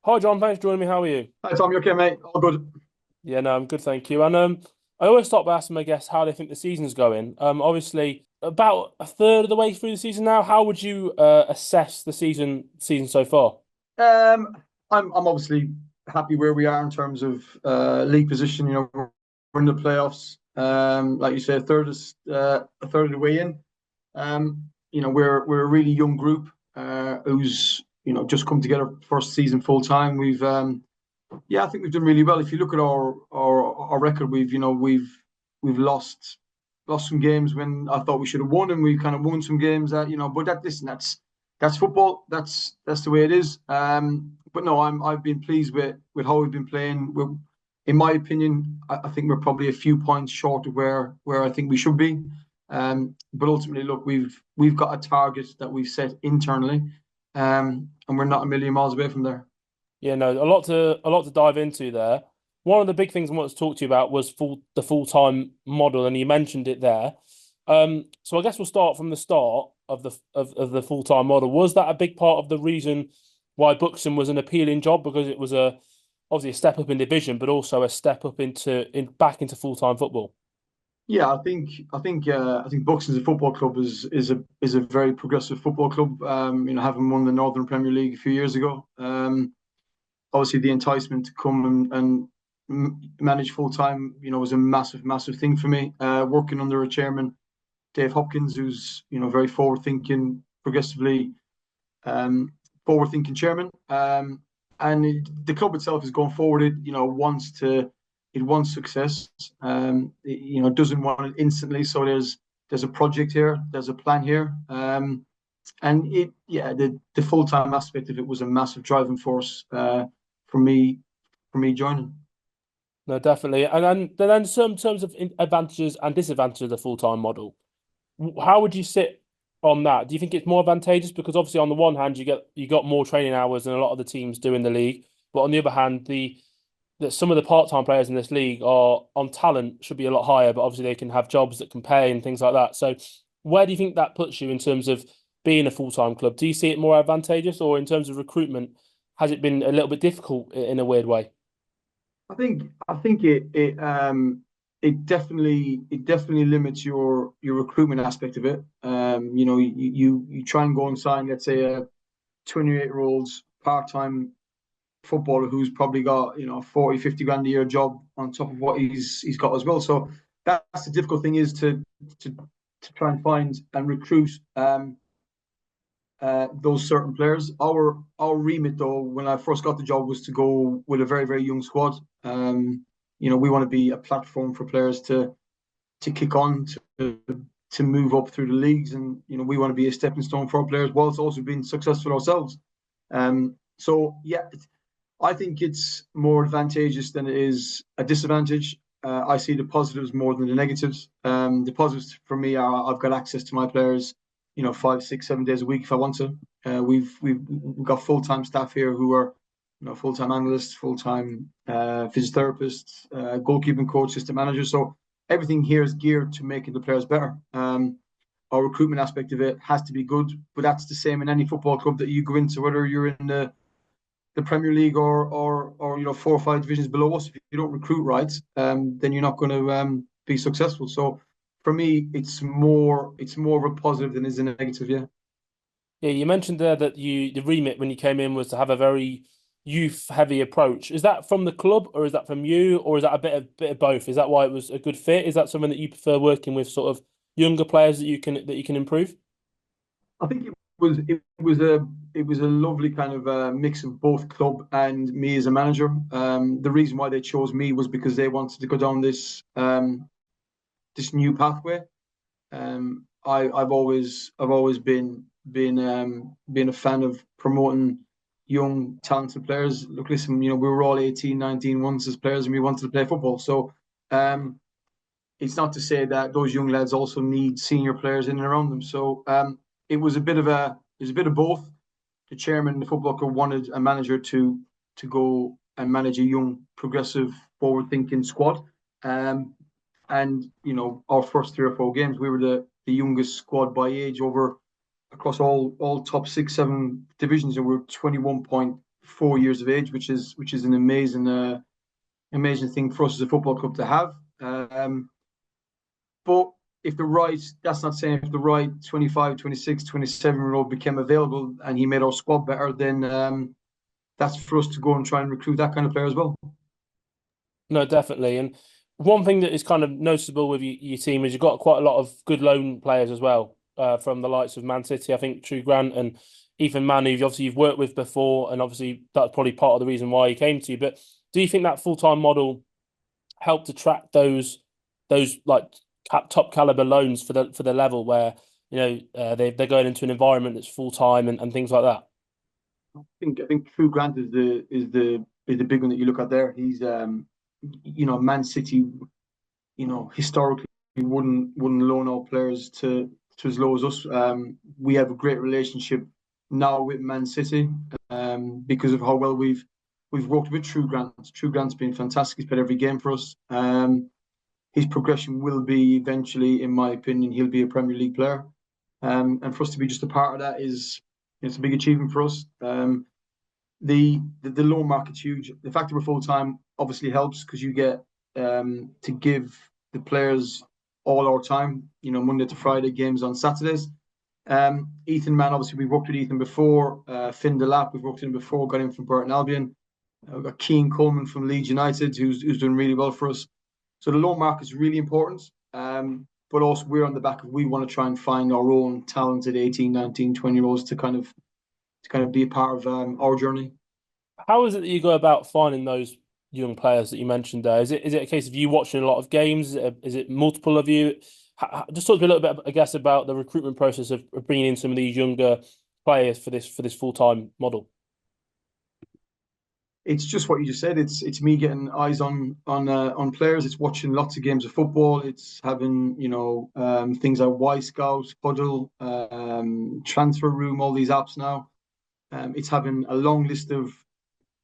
Hi John, thanks for joining me. How are you? Hi Tom, you okay, mate? All good. Yeah, no, I'm good, thank you. And I always start by asking my guests how they think the season's going. Obviously, about a third of the way through the season now. How would you assess the season so far? Um, I'm obviously happy where we are in terms of league position. We're in the playoffs. Like you say, a third of the way in. We're a really young group who's just come together first season full time. I think we've done really well. If you look at our record, we've lost some games when I thought we should have won, and we kind of won some games But that's football. That's the way it is. But no, I've been pleased with how we've been playing. In my opinion, I think we're probably a few points short of where I think we should be. But ultimately, look, we've got a target that we've set internally, and we're not a million miles away from there. Yeah, no, a lot to dive into there. One of the big things I wanted to talk to you about was the full-time model, and you mentioned it there. So I guess we'll start from the start of the full-time model. Was that a big part of the reason why Buxton was an appealing job? Because it was obviously a step up in division, but also a step up back into full-time football. Yeah, I think Buxton as a football club is a very progressive football club. Having won the Northern Premier League a few years ago, obviously the enticement to come and manage full time, was a massive thing for me. Working under a chairman, Dave Hopkins, who's very forward thinking, progressively forward thinking chairman. The club itself is going forward. It wants success. It doesn't want it instantly. So there's a project here. There's a plan here. The full time aspect of it was a massive driving force for me for me joining. No, definitely. And then some terms of advantages and disadvantages of the full-time model. How would you sit on that? Do you think it's more advantageous because obviously on the one hand you got more training hours than a lot of the teams do in the league, but on the other hand the that some of the part-time players in this league are on talent should be a lot higher, but obviously they can have jobs that can pay and things like that. So where do you think that puts you in terms of being a full-time club? Do you see it more advantageous, or in terms of recruitment, has it been a little bit difficult in a weird way? I think it definitely limits your recruitment aspect of it. You try and go and sign, let's say, a 28-year-old part-time footballer who's probably got 40, 50 grand a year job on top of what he's got as well. So that's the difficult thing, is to to try and find and recruit those certain players. Our remit, though, when I first got the job, was to go with a very young squad. We want to be a platform for players to kick on, to move up through the leagues, and we want to be a stepping stone for our players whilst also being successful ourselves. So yeah, I think it's more advantageous than it is a disadvantage. I see the positives more than the negatives. The positives for me are I've got access to my players, 5, 6, 7 days a week if I want to. We've got full time staff here who are, full time analysts, full time physiotherapists, goalkeeping coach, assistant manager. So everything here is geared to making the players better. Our recruitment aspect of it has to be good, but that's the same in any football club that you go into, whether you're in the Premier League or 4 or 5 divisions below us. If you don't recruit right, then you're not going to be successful. So for me, it's more of a positive than is a negative. Yeah. Yeah, you mentioned there that the remit when you came in was to have a very youth heavy approach. Is that from the club, or is that from you, or is that a bit of both? Is that why it was a good fit? Is that something that you prefer, working with sort of younger players that you can improve? I think it was a lovely kind of mix of both club and me as a manager. The reason why they chose me was because they wanted to go down this new pathway. I've always been a fan of promoting young talented players. Look, listen, we were all 18, 19 once as players, and we wanted to play football. So it's not to say that those young lads also need senior players in and around them. So it was a bit of both. The chairman, the football club, wanted a manager to go and manage a young, progressive, forward-thinking squad. And our first 3 or 4 games, we were the youngest squad by age over across all top 6, 7 divisions, and we were 21 point 4 years of age, which is an amazing thing for us as a football club to have. But if that's not saying if the right 25, 26, 27-year-old became available and he made our squad better, then that's for us to go and try and recruit that kind of player as well. No, definitely. And one thing that is kind of noticeable with your team is you've got quite a lot of good loan players as well, from the likes of Man City. I think True Grant and Ethan Mann, who obviously you've worked with before, and obviously that's probably part of the reason why he came to you. But do you think that full-time model helped attract those like top caliber loans for the level where they're going into an environment that's full-time and things like that? I think True Grant is the big one that you look at there. He's Man City, historically wouldn't loan out players to as low as us. We have a great relationship now with Man City, because of how well we've worked with True Grant. True Grant's been fantastic. He's played every game for us. His progression will be eventually, in my opinion, he'll be a Premier League player. And for us to be just a part of that it's a big achievement for us. The loan market's huge. The fact that we're full time obviously helps because you get to give the players all our time. Monday to Friday, games on Saturdays. Ethan Mann, obviously we've worked with Ethan before. Finn Delap, we've worked with him before. Got him from Burton Albion. We've got Keane Coleman from Leeds United, who's doing really well for us. So the loan market is really important. But also we're on the back of we want to try and find our own talented 18, 19, 20-year-olds to kind of be a part of our journey. How is it that you go about finding those young players that you mentioned there? Is it a case of you watching a lot of games? Is it multiple of you? Just talk to me a little bit, I guess, about the recruitment process of bringing in some of these younger players for this full-time model. It's just what you just said. It's me getting eyes on players. It's watching lots of games of football. It's having things like Y Scout, Huddle, Transfer Room, all these apps now. It's having a long list of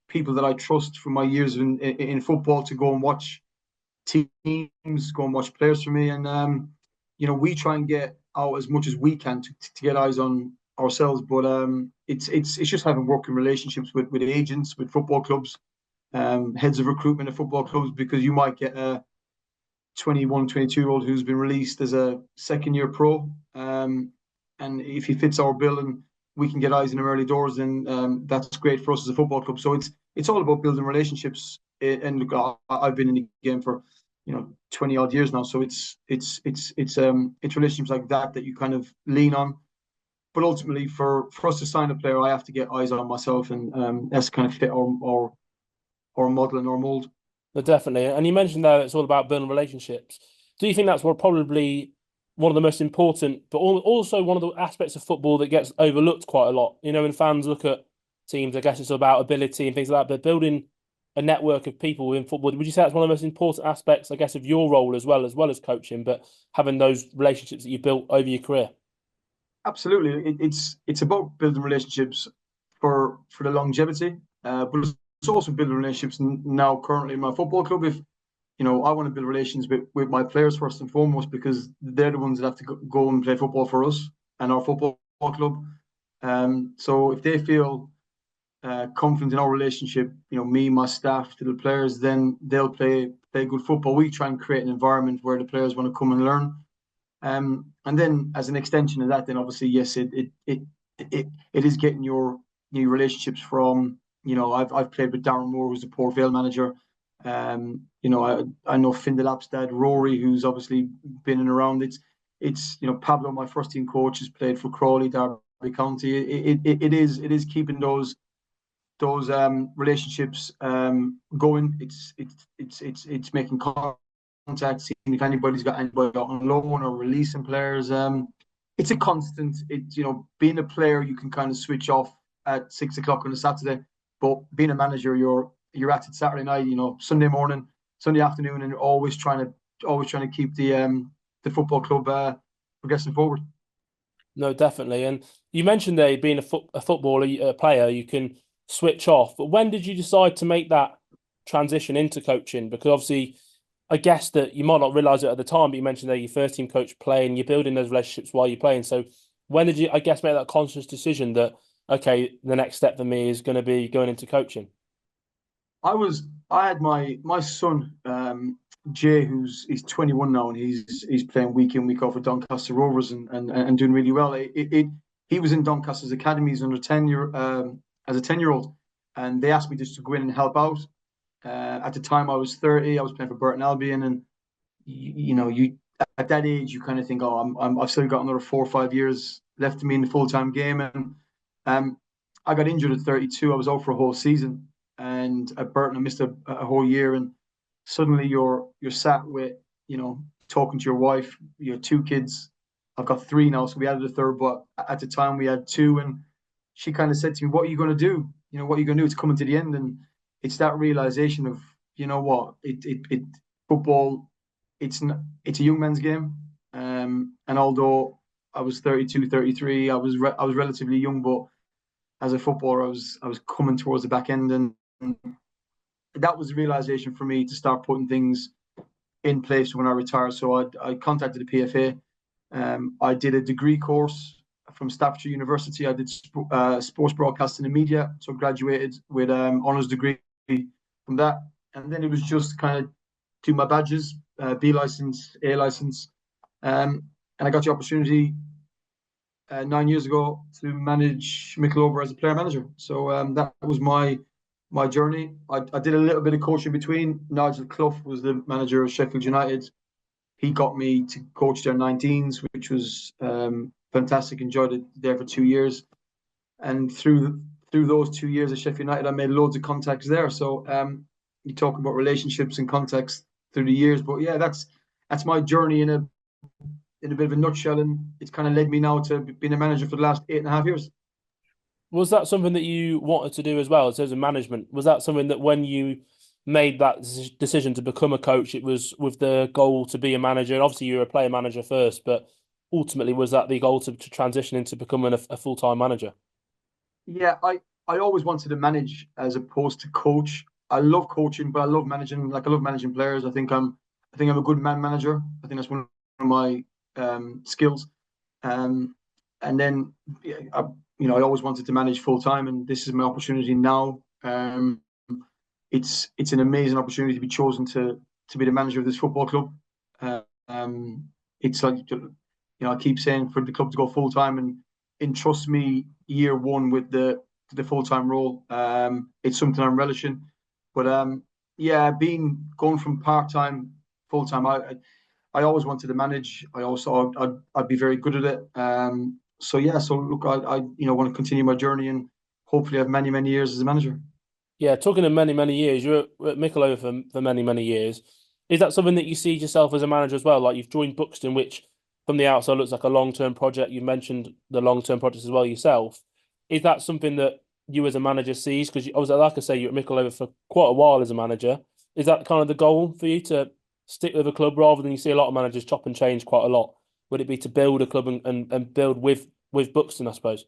people that I trust from my years in football to go and watch teams, go and watch players for me, and we try and get out as much as we can to get eyes on ourselves. But it's just having working relationships with agents, with football clubs, heads of recruitment at football clubs, because you might get a 21, 22-year-old who's been released as a second-year pro, and if he fits our bill and we can get eyes in him early doors, then that's great for us as a football club. So it's all about building relationships. And look, I've been in the game for 20 odd years now, so it's relationships like that you kind of lean on. But ultimately, for us to sign a player, I have to get eyes on myself, and that's kind of fit our model and our mold. But definitely, and you mentioned there it's all about building relationships. Do you think that's probably one of the most important, but also one of the aspects of football that gets overlooked quite a lot? When fans look at teams, I guess it's about ability and things like that, but building a network of people within football, would you say that's one of the most important aspects, I guess, of your role as well as coaching, but having those relationships that you built over your career? Absolutely, it's about building relationships for the longevity, but it's also building relationships now currently in my football club. If I want to build relations with my players first and foremost, because they're the ones that have to go and play football for us and our football club. So if they feel confident in our relationship, me, my staff, to the players, then they'll play good football. We try and create an environment where the players want to come and learn. And then as an extension of that, then obviously, yes, it is getting your new relationships from, I've played with Darren Moore, who's the Port Vale manager. I know Finn Delap's dad, Rory, who's obviously been in and around. It's Pablo, my first team coach, has played for Crawley, Derby County. It is keeping those relationships going. It's making contact, seeing if anybody's got anybody on loan or releasing players. It's a constant. Being a player, you can kind of switch off at 6 o'clock on a Saturday, but being a manager, you're at it Saturday night, Sunday morning, Sunday afternoon, and you're always trying to keep the football club progressing forward. No, definitely. And you mentioned there being a footballer, a player, you can switch off. But when did you decide to make that transition into coaching? Because obviously, I guess that you might not realise it at the time, but you mentioned there your first team coach playing, you're building those relationships while you're playing. So when did you, I guess, make that conscious decision that okay, the next step for me is going to be going into coaching? I had my son, Jay, he's 21 now, and he's playing week in, week out for Doncaster Rovers and doing really well. He was in Doncaster's academies under 10 year as a 10-year-old, and they asked me just to go in and help out. At the time I was 30, I was playing for Burton Albion, and you at that age you kind of think, oh, I've still got another 4 or 5 years left to me in the full-time game. And um, I got injured at 32. I was out for a whole season, and at Burton I missed a whole year. And suddenly you're sat with, talking to your wife, your two kids. I've got three now, so we added a third, but at the time we had two. And she kind of said to me, what are you going to do? What are you going to do? It's coming to the end. And it's that realization of, what, it football, it's a young man's game. And although I was 32, 33, I was relatively young, but as a footballer, I was coming towards the back end. And that was a realization for me to start putting things in place when I retired. So I contacted the PFA. I did a degree course from Staffordshire University. I did sports broadcasting and media, so graduated with honours degree from that. And then it was just kind of do my badges, B license, A license, and I got the opportunity 9 years ago to manage Mickleover as a player manager. So that was my journey. I did a little bit of coaching between. Nigel Clough was the manager of Sheffield United. He got me to coach their 19s, which was fantastic. Enjoyed it there for 2 years. And through those 2 years at Sheffield United, I made loads of contacts there. So you talk about relationships and contacts through the years. But yeah, that's my journey in a bit of a nutshell. And it's kind of led me now to being a manager for the last 8.5 years. Was that something that you wanted to do as well in terms of management? Was that something that when you made that decision to become a coach, it was with the goal to be a manager? And obviously, you were a player manager first, but ultimately, was that the goal to transition into becoming a full-time manager? Yeah, I always wanted to manage as opposed to coach. I love coaching, but I love managing. Like I love managing players. I think I'm a good man manager. I think that's one of my skills. Um, and then yeah, I always wanted to manage full time, and this is my opportunity now. It's an amazing opportunity to be chosen to be the manager of this football club. Uh, um, it's like I keep saying for the club to go full time and entrust me year one with the full time role. It's something I'm relishing, but yeah, being going from part time full time, I always wanted to manage. I also I'd be very good at it. So yeah, so look, I want to continue my journey and hopefully have many years as a manager. Yeah, talking of many years, you're at Mickle for many years. Is that something that you see yourself as a manager as well? Like you've joined Buxton, which from the outside looks like a long-term project. You mentioned the long-term projects as well yourself. Is that something that you as a manager sees? Because I was like I say, you're at Mickle for quite a while as a manager. Is that kind of the goal for you to stick with a club rather than you see a lot of managers chop and change quite a lot? Would it be to build a club and build with Buxton, I suppose?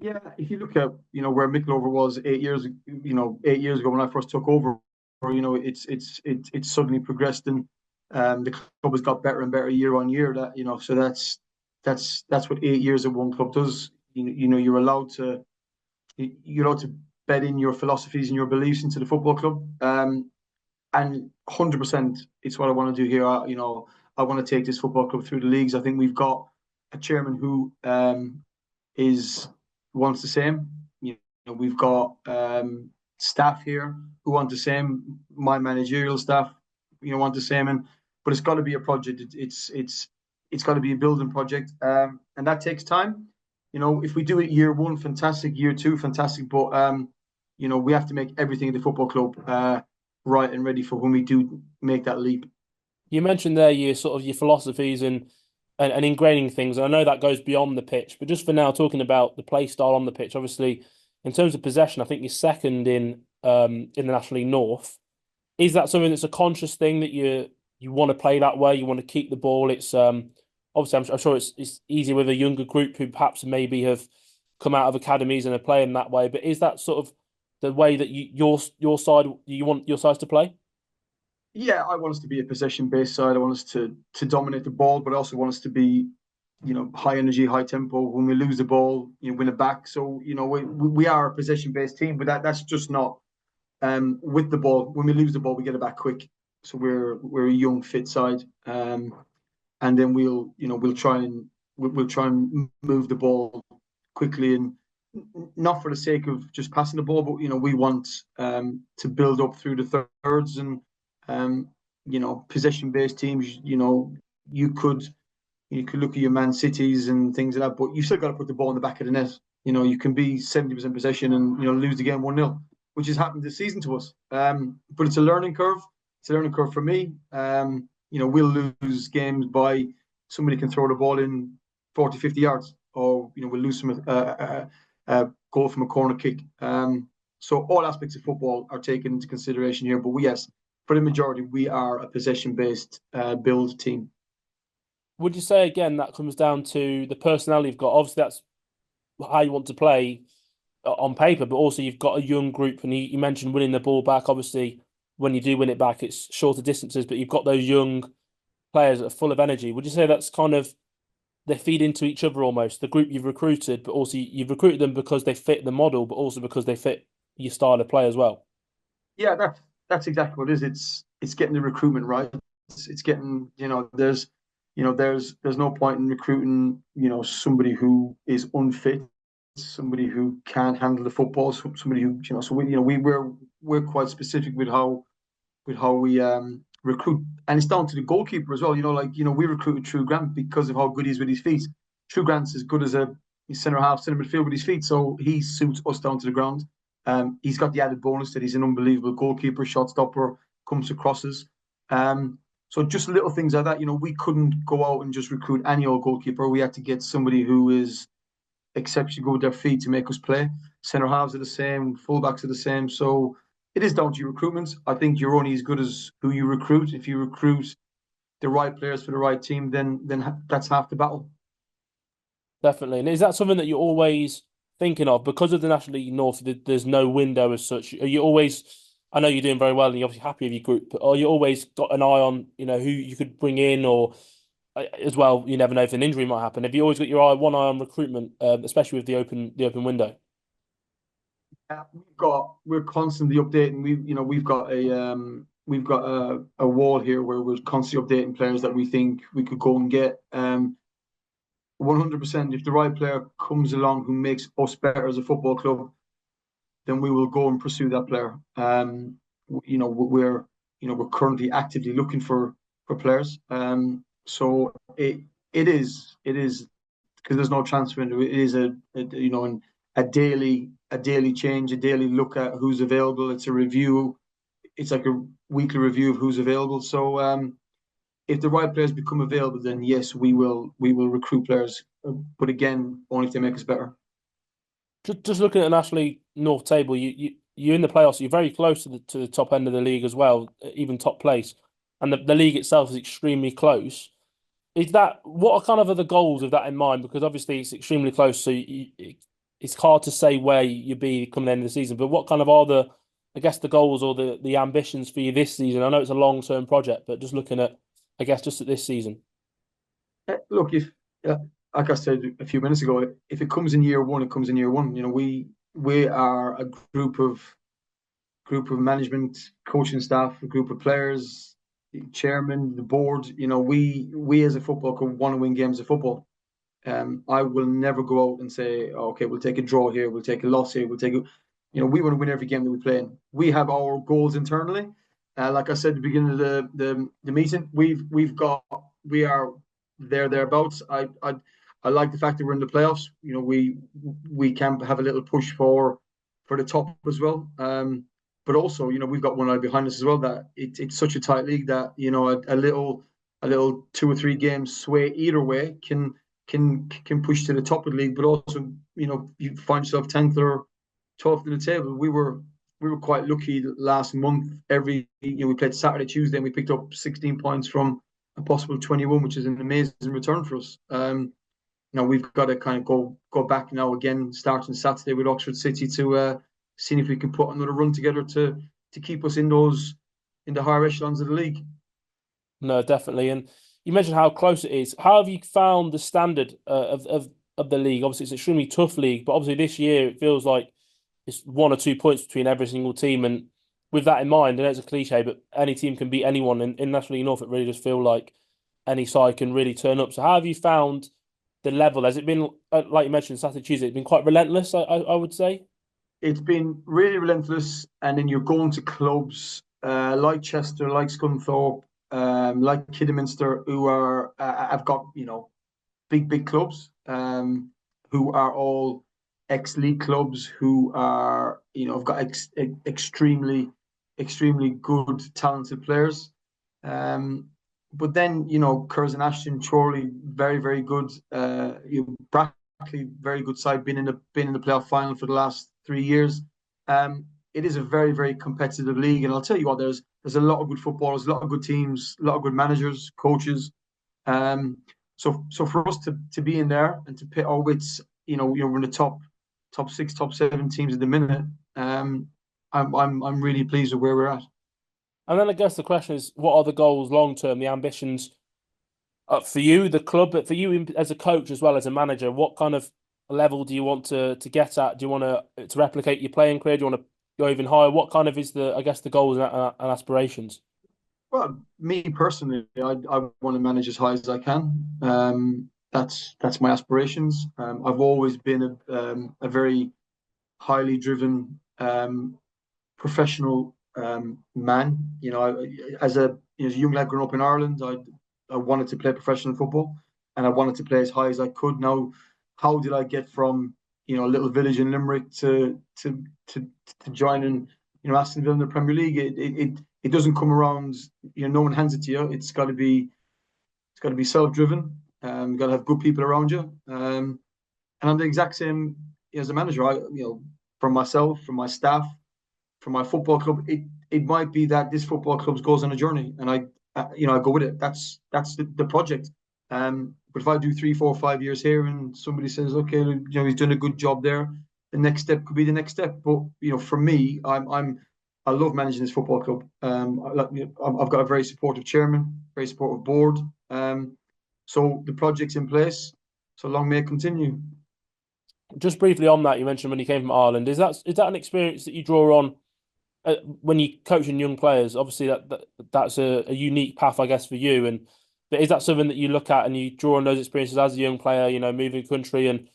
Yeah, if you look at where Mickleover was 8 years, 8 years ago when I first took over, it's suddenly progressed, and the club has got better and better year on year. So that's what 8 years of one club does. You're allowed to bed in your philosophies and your beliefs into the football club, and 100% it's what I want to do here. I want to take this football club through the leagues. I think we've got a chairman who is wants the same. We've got staff here who want the same. My managerial staff, want the same. But it's got to be a project. It's got to be a building project, and that takes time. If we do it year one, fantastic. Year two, fantastic. But we have to make everything in the football club right and ready for when we do make that leap. You mentioned there your sort of your philosophies and ingraining things. And I know that goes beyond the pitch, but just for now, talking about the play style on the pitch, obviously, in terms of possession, I think you're second in the National League North. Is that something that's a conscious thing that you want to play that way? You want to keep the ball? It's obviously I'm sure it's easier with a younger group who perhaps maybe have come out of academies and are playing that way. But is that sort of the way that you want your sides to play? Yeah, I want us to be a possession-based side. I want us to dominate the ball, but I also want us to be high energy, high tempo. When we lose the ball, win it back. So we are a possession based team, but that's just not with the ball. When we lose the ball, we get it back quick. So we're a young, fit side, and then we'll try and move the ball quickly, and not for the sake of just passing the ball, but we want to build up through the thirds, and possession based teams. You could you could look at your Man Cities and things like that, but you still got to put the ball in the back of the net. You can be 70% possession and lose the game 1-0, which has happened this season to us. But it's a learning curve. It's a learning curve for me. We'll lose games by somebody can throw the ball in 40, 50 yards, or we'll lose some goal from a corner kick. So all aspects of football are taken into consideration here. But yes, for the majority, we are a possession-based build team. Would you say again that comes down to the personality you've got? Obviously, that's how you want to play on paper, but also you've got a young group, and you mentioned winning the ball back. Obviously, when you do win it back, it's shorter distances, but you've got those young players that are full of energy. Would you say that's kind of they feed into each other almost? The group you've recruited, but also you've recruited them because they fit the model, but also because they fit your style of play as well. Yeah, that's exactly what it is. It's getting the recruitment right. It's getting there's no point in recruiting somebody who is unfit, somebody who can't handle the football, somebody who so we're quite specific with how we recruit, and it's down to the goalkeeper as well. We recruited True Grant because of how good he is with his feet. True Grant's as good as a centre half, centre midfield with his feet, so he suits us down to the ground. He's got the added bonus that he's an unbelievable goalkeeper, shot stopper, comes to crosses. So just little things like that. We couldn't go out and just recruit any old goalkeeper. We had to get somebody who is exceptionally good with their feet to make us play. Centre halves are the same, fullbacks are the same. So it is down to your recruitment. I think you're only as good as who you recruit. If you recruit the right players for the right team, then that's half the battle. Definitely. And is that something that you're always thinking of? Because of the National League North, there's no window as such. Are you always, I know you're doing very well and you're obviously happy with your group, but are you always got an eye on, who you could bring in, or as well, you never know if an injury might happen. Have you always got your one eye on recruitment, especially with the open window? We're constantly updating. We've got a wall here where we're constantly updating players that we think we could go and get. 100%. If the right player comes along who makes us better as a football club, then we will go and pursue that player. We're currently actively looking for players. So it is because there's no transfer window. It is a daily change, a daily look at who's available. It's a review. It's like a weekly review of who's available. So if the right players become available, then yes, we will recruit players. But again, only if they make us better. Just looking at the National League North table, you're in the playoffs. You're very close to the top end of the league as well, even top place, and the league itself is extremely close. Is that what are kind of the goals of that in mind? Because obviously it's extremely close, so it's hard to say where you be coming the end of the season. But what kind of are I guess, the goals or the ambitions for you this season? I know it's a long-term project, but just looking at, I guess, just at this season. Look, if like I said a few minutes ago, if it comes in year one, it comes in year one. We are a group of management, coaching staff, a group of players, the chairman, the board. We as a football club want to win games of football. I will never go out and say, okay, we'll take a draw here, we'll take a loss here, we want to win every game that we play in. We have our goals internally. Like I said at the beginning of the meeting, we are thereabouts. I like the fact that we're in the playoffs. We can have a little push for the top as well. But also, we've got one eye behind us as well. That it's such a tight league that a little 2 or 3 games sway either way can push to the top of the league. But also, you find yourself 10th or 12th in the table. We were quite lucky last month. We played Saturday, Tuesday, and we picked up 16 points from a possible 21, which is an amazing return for us. We've got to kind of go back now again, starting Saturday with Oxford City to see if we can put another run together to keep us in the higher echelons of the league. No, definitely. And you mentioned how close it is. How have you found the standard of the league? Obviously, it's an extremely tough league, but obviously this year it feels like it's 1 or 2 points between every single team. And with that in mind, I know it's a cliche, but any team can beat anyone in National League North. It really does feel like any side can really turn up. So how have you found the level? Has it been like you mentioned Saturday, Tuesday? It's been quite relentless, I would say. It's been really relentless, and then you're going to clubs like Chester, like Scunthorpe, like Kidderminster, who are have got big clubs, who are all ex-league clubs, who are have got extremely good, talented players. But then Curzon, Ashton, Chorley, very good. Brackley, very good side, been in the playoff final for the last 3 years. It is a very competitive league, and I'll tell you what, there's a lot of good footballers, a lot of good teams, a lot of good managers, coaches. So for us to be in there and to pit our wits, we're in the top 6, top 7 teams at the minute. I'm really pleased with where we're at. And then I guess the question is, what are the goals long term, the ambitions for you, the club, but for you as a coach as well as a manager? What kind of level do you want to get at? Do you want to replicate your playing career? Do you want to go even higher? What kind of is the goals and aspirations? Well, me personally, I want to manage as high as I can. That's my aspirations. I've always been a very highly driven professional man. As a young lad growing up in Ireland, I wanted to play professional football, and I wanted to play as high as I could. Now, how did I get from a little village in Limerick to joining Aston Villa in the Premier League? It doesn't come around. No one hands it to you. It's got to be self-driven. Got to have good people around you. And I'm the exact same as a manager. From myself, from my staff, from my football club, it might be that this football club goes on a journey, and I go with it. That's the project. But if I do 3, 4, 5 years here, and somebody says, okay, he's doing a good job there, the next step could be the next step. But for me, I love managing this football club. I've got a very supportive chairman, very supportive board. So the project's in place. So long may it continue. Just briefly on that, you mentioned when you came from Ireland. Is that an experience that you draw on when you're coaching young players? Obviously, that's a unique path, I guess, for you. But is that something that you look at and you draw on those experiences as a young player? Moving country and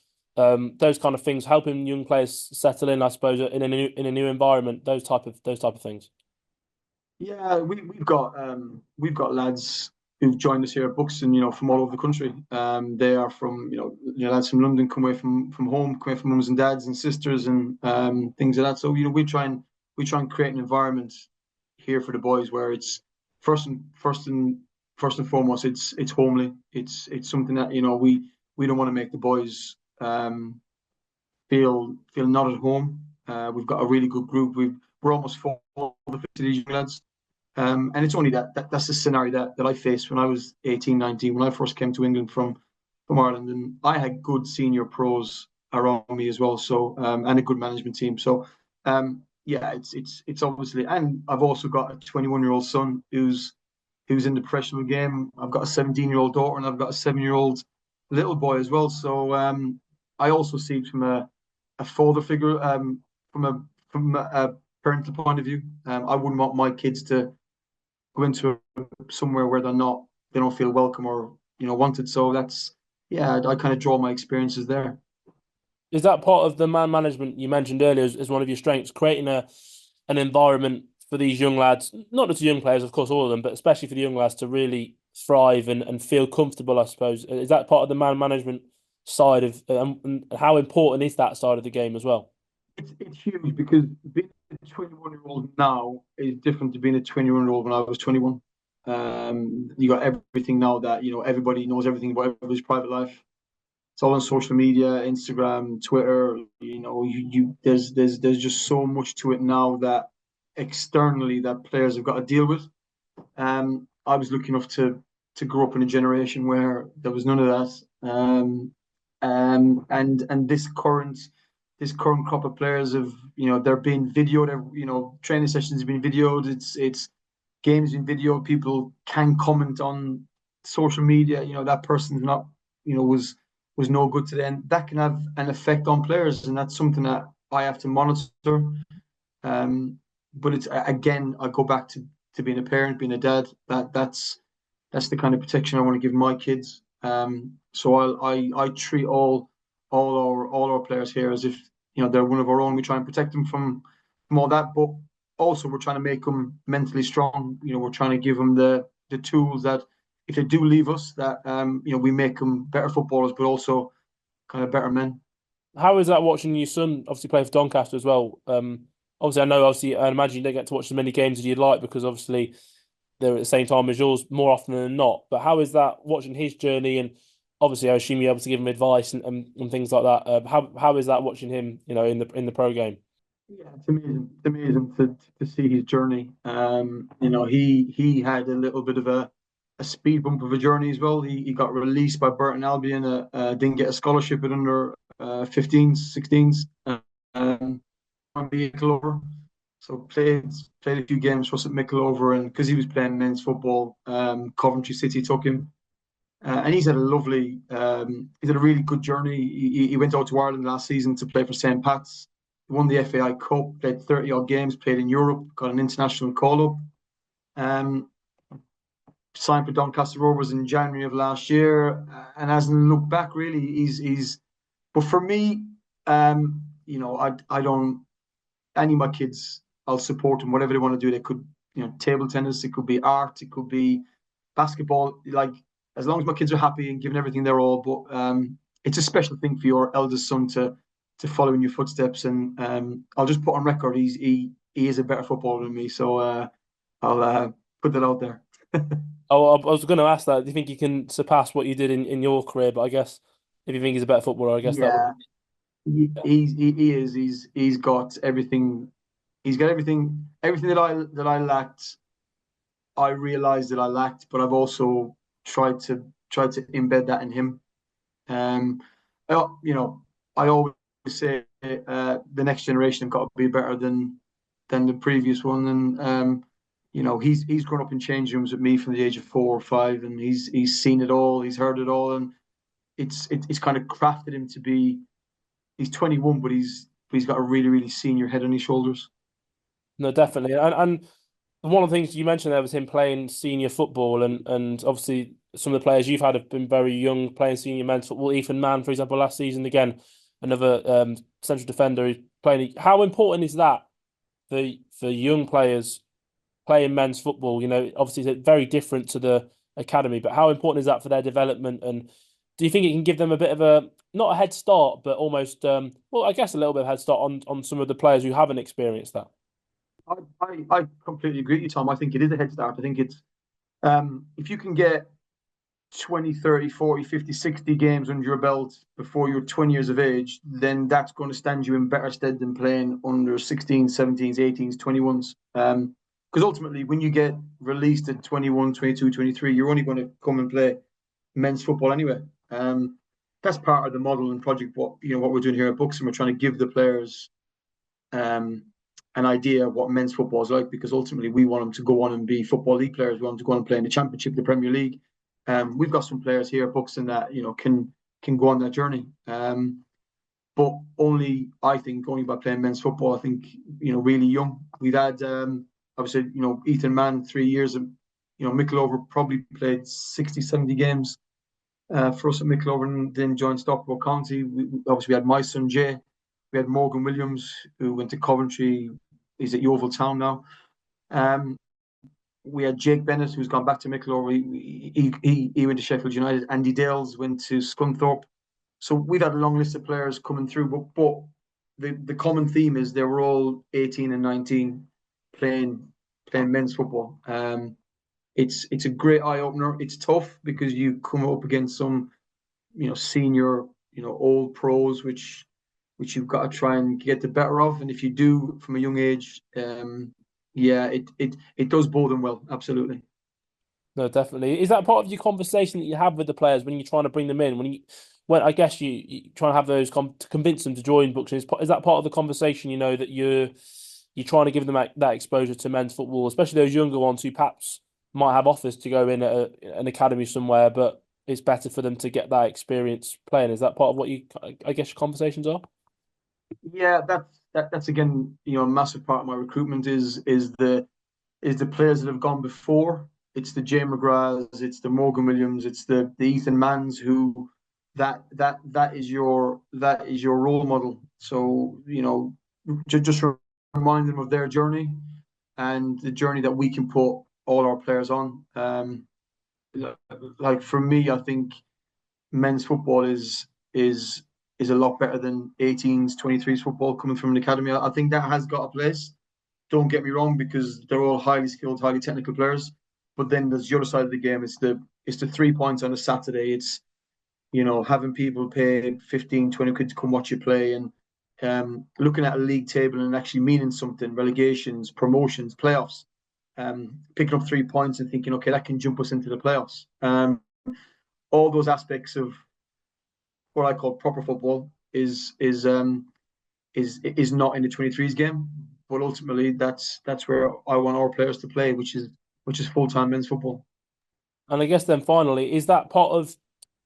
those kind of things, helping young players settle in, I suppose, in a new environment. Those type of things. Yeah, we've got lads who've joined us here at Buxton, from all over the country. They are from lads from London, come away from home, come away from mums and dads and sisters and things like that. So we try and create an environment here for the boys where it's first and foremost it's homely. It's something that we don't want to make the boys feel not at home. We've got a really good group. We're almost full of 50 young lads. And it's only that's the scenario that I faced when I was 18, 19, when I first came to England from Ireland, and I had good senior pros around me as well. So and a good management team. So yeah, it's obviously, and I've also got a 21-year-old son who's in the professional game. I've got a 17-year-old daughter, and I've got a 7-year-old little boy as well. So I also see it from a father figure, from a parental point of view. I wouldn't want my kids to go into somewhere where they don't feel welcome or wanted. So I kind of draw my experiences there. Is that part of the man management you mentioned earlier as one of your strengths, creating an environment for these young lads, not just young players, of course, all of them, but especially for the young lads to really thrive and feel comfortable, I suppose. Is that part of the man management side of, and how important is that side of the game as well? It's huge because being a 21-year-old now is different to being a 21-year-old when I was 21. You got everything now that everybody knows everything about everybody's private life. It's all on social media, Instagram, Twitter. There's just so much to it now that externally that players have got to deal with. I was lucky enough to grow up in a generation where there was none of that. And this current crop of players they're being videoed. Training sessions have been videoed. It's games being videoed. People can comment on social media, that person's not, was no good today, and that can have an effect on players, and that's something that I have to monitor. But it's again, I go back to being a parent, being a dad. That's the kind of protection I want to give my kids. So I treat all our players here as if they're one of our own. We try and protect them from all that, but also we're trying to make them mentally strong. We're trying to give them the tools that if they do leave us, that we make them better footballers, but also kind of better men. How is that watching your son obviously play for Doncaster as well? Obviously, I imagine you don't get to watch as many games as you'd like because obviously they're at the same time as yours more often than not. But how is that watching his journey? And obviously, I assume you're able to give him advice and things like that. How is that watching him, in the pro game? Yeah, it's amazing. It's amazing to see his journey. He had a little bit of a speed bump of a journey as well. He got released by Burton Albion. Didn't get a scholarship at under 15s, 16s. Um, Mickleover. So played a few games for us at Mickleover, and because he was playing men's football, Coventry City took him. And he's had a really good journey. He went out to Ireland last season to play for St. Pat's. He won the FAI Cup, played 30 odd games, played in Europe, got an international call up. Um, Signed for Doncaster Rovers in January of last year, and hasn't looked back really. But for me, I don't. Any of my kids, I'll support them whatever they want to do. They could, table tennis, it could be art, it could be basketball. Like as long as my kids are happy and giving everything their all. But it's a special thing for your eldest son to follow in your footsteps. And I'll just put on record, he is a better footballer than me. So I'll put that out there. Oh, I was going to ask that. Do you think you can surpass what you did in your career? But I guess if you think he's a better footballer, I guess that would. Yeah, he is. He's got everything. He's got everything that I lacked. I realized that I lacked, but I've also tried to embed that in him. Um, I always say the next generation have got to be better than the previous one, and he's grown up in change rooms with me from the age of 4 or 5, and he's seen it all, he's heard it all, and it's kind of crafted him to be. He's 21, but he's got a really really senior head on his shoulders. No, definitely. And one of the things you mentioned there was him playing senior football, and obviously some of the players you've had have been very young playing senior men's football. Ethan Mann, for example, last season again, another central defender who's playing. How important is that for young players playing men's football? Obviously it's very different to the academy, but how important is that for their development? And do you think it can give them a bit of a not a head start, but almost well, I guess a little bit of head start on some of the players who haven't experienced that? I completely agree with you, Tom. I think it is a head start. I think it's if you can get 20, 30, 40, 50, 60 games under your belt before you're 20 years of age, then that's going to stand you in better stead than playing under 16s, 17s, 18s, 21s. Because ultimately, when you get released at 21, 22, 23, you're only going to come and play men's football anyway. That's part of the model and project. What we're doing here at Buxton, we're trying to give the players an idea of what men's football is like, because ultimately we want them to go on and be football league players. We want them to go on and play in the Championship, the Premier League. We've got some players here at Buxton that can go on that journey. But I think only by playing men's football. I think really young. We've had obviously Ethan Mann 3 years. Mickleover probably played 60, 70 games for us at Mickleover, and then joined Stockport County. Obviously we had my son Jay. We had Morgan Williams, who went to Coventry. He's at Yeovil Town now. We had Jake Bennett, who's gone back to Mickleover. He went to Sheffield United. Andy Dales went to Scunthorpe. So we've had a long list of players coming through, but the common theme is they were all 18 and 19 playing men's football. It's a great eye opener. It's tough because you come up against some senior old pros, which you've got to try and get the better of. And if you do from a young age, it does bode them well. Absolutely. No, definitely. Is that part of your conversation that you have with the players when you're trying to bring them in? When I guess you try and have those to convince them to join Buxton. Is that part of the conversation? That you're trying to give them that exposure to men's football, especially those younger ones who perhaps might have offers to go in at an academy somewhere, but it's better for them to get that experience playing. Is that part of what I guess your conversations are? Yeah, that's again, a massive part of my recruitment is the players that have gone before. It's the Jay McGraths, it's the Morgan Williams, it's the Ethan Manns who that is your role model. So, just remind them of their journey and the journey that we can put all our players on. Like for me, I think men's football is a lot better than 18s, 23s football coming from an academy. I think that has got a place. Don't get me wrong, because they're all highly skilled, highly technical players. But then there's the other side of the game. It's the 3 points on a Saturday. It's having people pay 15, 20 quid to come watch you play, and looking at a league table and actually meaning something, relegations, promotions, playoffs, picking up 3 points and thinking, okay, that can jump us into the playoffs. All those aspects of what I call proper football is not in the 23s game, but ultimately that's where I want our players to play, which is full-time men's football. And I guess then finally, is that part of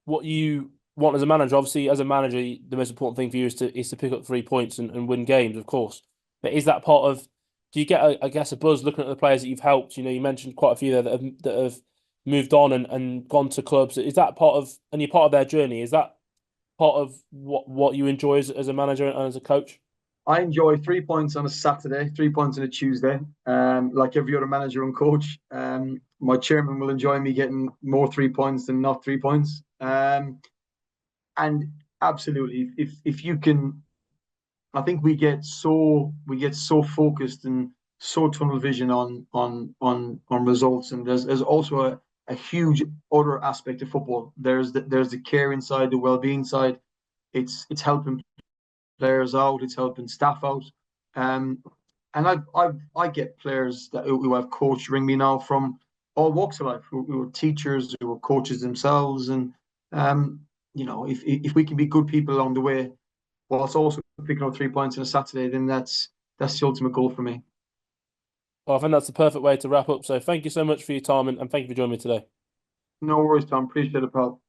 what you want as a manager? Obviously, as a manager, the most important thing for you is to pick up 3 points and win games, of course. But is that part of? Do you get, I guess, a buzz looking at the players that you've helped? You mentioned quite a few there that have moved on and gone to clubs. Is that part of, and you're part of their journey? Is that part of what you enjoy as a manager and as a coach? I enjoy 3 points on a Saturday, 3 points on a Tuesday. Like every other manager and coach, my chairman will enjoy me getting more 3 points than not 3 points. And absolutely, if you can, I think we get so focused and so tunnel vision on results, and there's also a huge other aspect of football. There's the care inside, the well-being side. It's helping players out, it's helping staff out. Um, and I get players who I've coached ring me now from all walks of life, who are teachers, who are coaches themselves, and if we can be good people along the way, whilst also picking up 3 points on a Saturday, then that's the ultimate goal for me. Well, I think that's the perfect way to wrap up. So thank you so much for your time and thank you for joining me today. No worries, Tom. Appreciate it, pal.